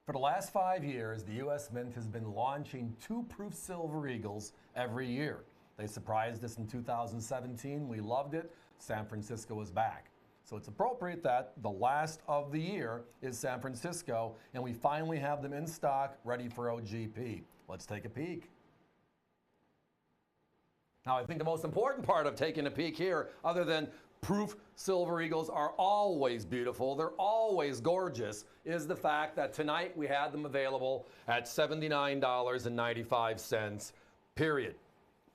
For the last 5 years, the U.S. Mint has been launching 2 proof silver eagles every year. They surprised us in 2017. We loved it. San Francisco is back. So it's appropriate that the last of the year is San Francisco, and we finally have them in stock, ready for OGP. Let's take a peek. Now, I think the most important part of taking a peek here, other than proof silver eagles are always beautiful, they're always gorgeous, is the fact that tonight we had them available at $79.95, period.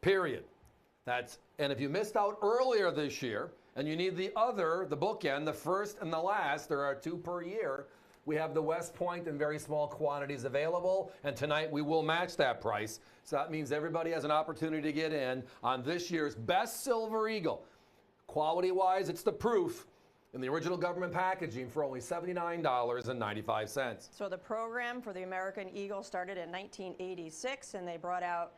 Period. And if you missed out earlier this year, and you need the bookend, the first and the last, there are 2 per year, we have the West Point in very small quantities available, and tonight we will match that price. So that means everybody has an opportunity to get in on this year's best silver eagle. Quality-wise, it's the proof in the original government packaging for only $79.95. So the program for the American Eagle started in 1986, and they brought out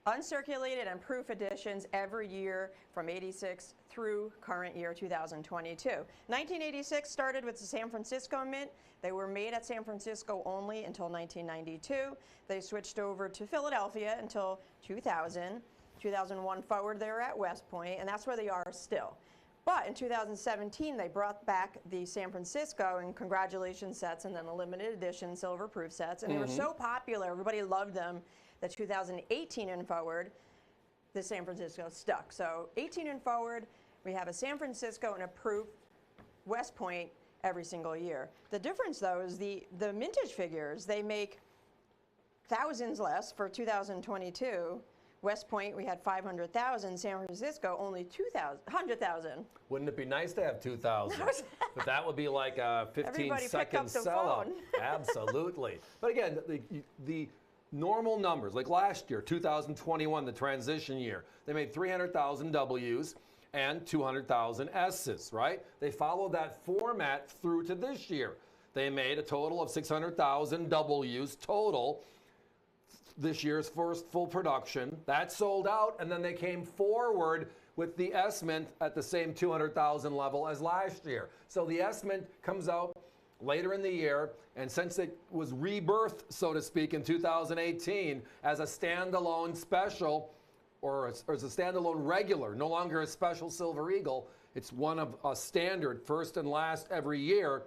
uncirculated and proof editions every year from 86 through current year 2022. 1986 started with the San Francisco Mint. They were made at San Francisco only until 1992. They switched over to Philadelphia until 2000. 2001 forward, they were at West Point, and that's where they are still. But in 2017, they brought back the San Francisco and congratulations sets, and then the limited edition silver proof sets, and they were so popular, everybody loved them, that 2018 and forward, the San Francisco stuck. So 18 and forward, we have a San Francisco and a proof West Point every single year. The difference, though, is the mintage figures. They make thousands less for 2022. West Point, we had 500,000. San Francisco, only 100,000. Wouldn't it be nice to have 2,000? But that would be like a 15-second sellout. Absolutely. But again, the normal numbers, like last year, 2021, the transition year, they made 300,000 W's and 200,000 S's, right? They followed that format through to this year. They made a total of 600,000 W's total. This year's first full production. That sold out, and then they came forward with the S-Mint at the same 200,000 level as last year. So the S-Mint comes out later in the year, and since it was rebirthed, so to speak, in 2018 as a standalone special, or as a standalone regular, no longer a special Silver Eagle, it's one of a standard first and last every year.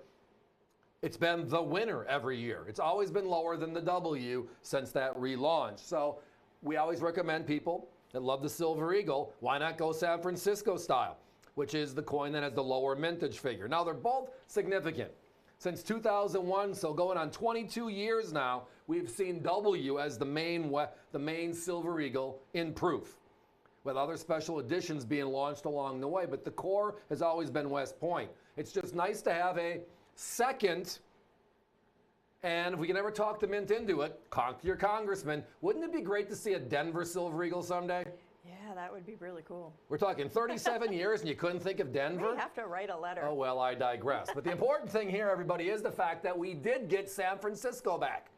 It's been the winner every year. It's always been lower than the W since that relaunch. So we always recommend people that love the Silver Eagle, why not go San Francisco style, which is the coin that has the lower mintage figure. Now, they're both significant. Since 2001, so going on 22 years now, we've seen W as the main Silver Eagle in proof, with other special editions being launched along the way. But the core has always been West Point. It's just nice to have a second, and if we can ever talk the Mint into it, conk your congressman. Wouldn't it be great to see a Denver Silver Eagle someday? Yeah, that would be really cool. We're talking 37 years and you couldn't think of Denver? We have to write a letter. Oh, well, I digress. But the important thing here, everybody, is the fact that we did get San Francisco back.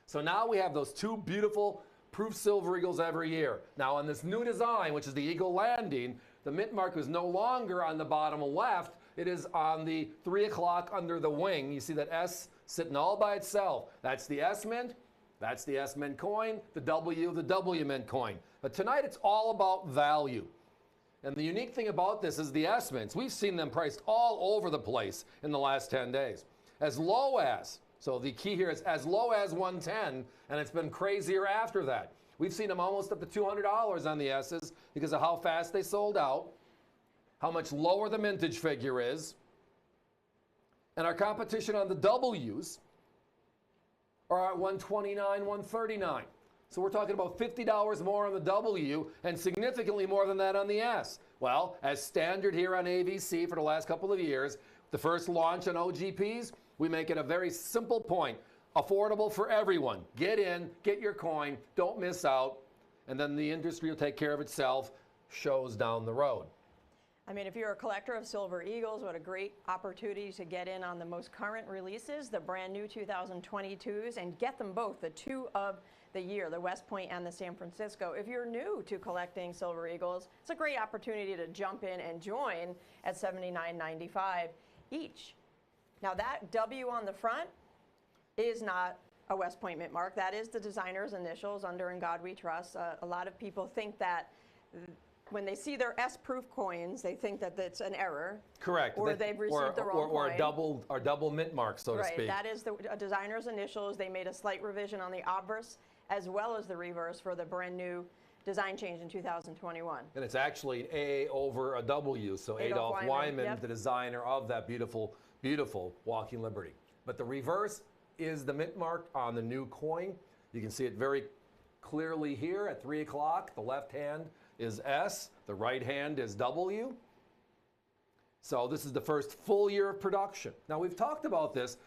So now we have those 2 beautiful proof Silver Eagles every year. Now on this new design, which is the Eagle Landing, the mint mark is no longer on the bottom left. It is on the 3 o'clock under the wing. You see that S sitting all by itself. That's the S Mint. That's the S Mint coin. The W Mint coin. But tonight it's all about value. And the unique thing about this is the S Mints. We've seen them priced all over the place in the last 10 days. As low as, so the key here is as low as 110, and it's been crazier after that. We've seen them almost up to $200 on the S's because of how fast they sold out, how much lower the mintage figure is, and our competition on the W's are at $129, $139. So we're talking about $50 more on the W and significantly more than that on the S. Well, as standard here on AVC for the last couple of years, the first launch on OGPs, we make it a very simple point. Affordable for everyone. Get in, get your coin, don't miss out, and then the industry will take care of itself, shows down the road. I mean, if you're a collector of Silver Eagles, what a great opportunity to get in on the most current releases, the brand new 2022s, and get them both, the 2 of the year, the West Point and the San Francisco. If you're new to collecting Silver Eagles, it's a great opportunity to jump in and join at $79.95 each. Now that W on the front is not a West Point mint mark. That is the designer's initials, under In God We Trust. A lot of people think that when they see their S-proof coins, they think that that's an error. Correct. Or they've received the wrong or coin. a double mint mark, so to speak. Right, that is the designer's initials. They made a slight revision on the obverse as well as the reverse for the brand new design change in 2021. And it's actually an A over a W, so Adolph Wyman, the designer of that beautiful, beautiful Walking Liberty. But the reverse is the mint mark on the new coin. You can see it very clearly here at 3 o'clock. The left hand is S, the right hand is W. So this is the first full year of production. Now we've talked about this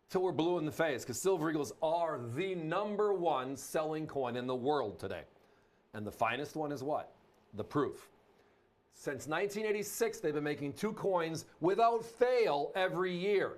till we're blue in the face, because Silver Eagles are the #1 selling coin in the world today. And the finest one is what? The proof. Since 1986, they've been making 2 coins without fail every year.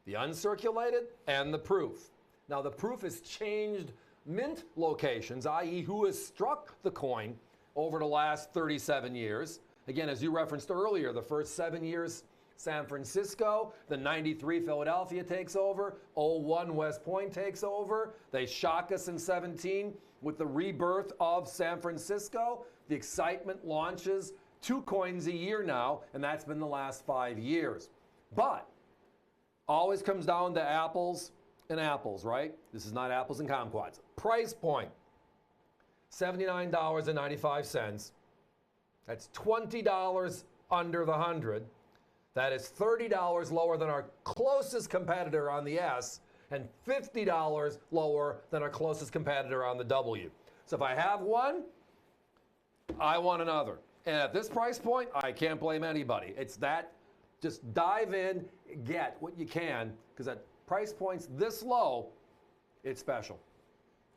The uncirculated and the proof. Now the proof has changed mint locations, i.e. who has struck the coin over the last 37 years. Again, as you referenced earlier, the first 7 years, San Francisco, the 93 Philadelphia takes over, 01 West Point takes over. They shock us in 17 with the rebirth of San Francisco. The excitement launches 2 coins a year now, and that's been the last 5 years. But always comes down to apples and apples, right? This is not apples and kumquats. Price point, $79.95. That's $20 under the 100. That is $30 lower than our closest competitor on the S and $50 lower than our closest competitor on the W. So if I have one, I want another. And at this price point, I can't blame anybody. It's that, just dive in, get what you can, because at price points this low, it's special.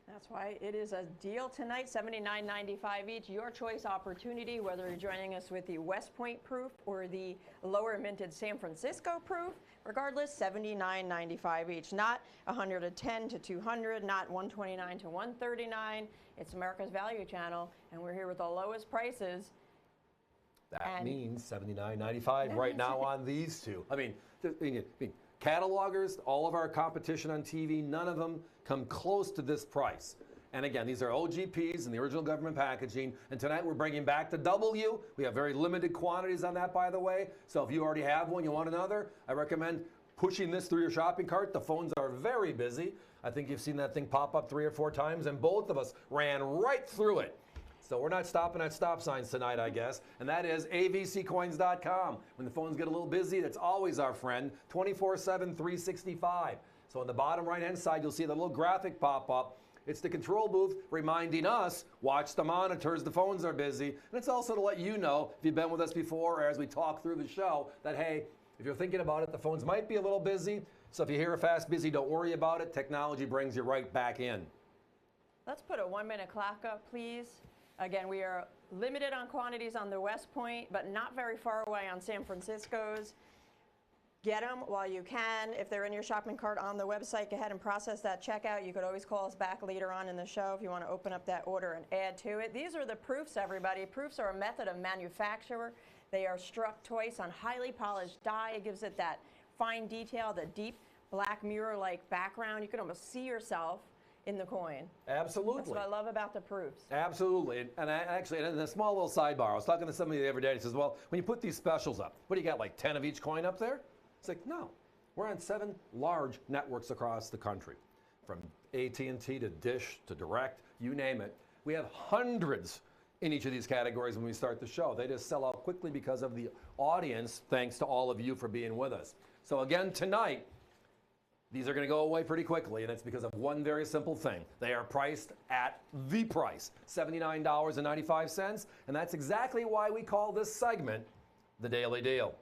That's why it is a deal tonight, $79.95 each. Your choice opportunity, whether you're joining us with the West Point proof or the lower minted San Francisco proof. Regardless, $79.95 each. Not $110 to $200, not $129 to $139. It's America's Value Channel, and we're here with the lowest prices. That means $79.95 right now on these two. I mean, catalogers, all of our competition on TV, none of them come close to this price. And again, these are OGPs in the original government packaging. And tonight we're bringing back the W. We have very limited quantities on that, by the way. So if you already have one, you want another, I recommend pushing this through your shopping cart. The phones are very busy. I think you've seen that thing pop up 3 or 4 times, and both of us ran right through it. So we're not stopping at stop signs tonight, I guess. And that is avccoins.com. When the phones get a little busy, that's always our friend, 24/7, 365. So on the bottom right-hand side, you'll see the little graphic pop up. It's the control booth reminding us, watch the monitors, the phones are busy. And it's also to let you know, if you've been with us before or as we talk through the show, that hey, if you're thinking about it, the phones might be a little busy. So if you hear a fast busy, don't worry about it. Technology brings you right back in. Let's put a 1-minute clock up, please. Again, we are limited on quantities on the West Point, but not very far away on San Francisco's. Get them while you can. If they're in your shopping cart on the website, go ahead and process that checkout. You could always call us back later on in the show if you want to open up that order and add to it. These are the proofs, everybody. Proofs are a method of manufacture. They are struck twice on highly polished die. It gives it that fine detail, the deep black mirror-like background. You can almost see yourself in the coin. Absolutely. That's what I love about the proofs. Absolutely. And actually, in a small little sidebar, I was talking to somebody the other day, and he says, well, when you put these specials up, what do you got, like 10 of each coin up there? It's like, no. We're on 7 large networks across the country, from AT&T to Dish to Direct, you name it. We have hundreds in each of these categories when we start the show. They just sell out quickly because of the audience, thanks to all of you for being with us. So again, tonight, these are going to go away pretty quickly, and it's because of one very simple thing. They are priced at the price, $79.95, and that's exactly why we call this segment the Daily Deal.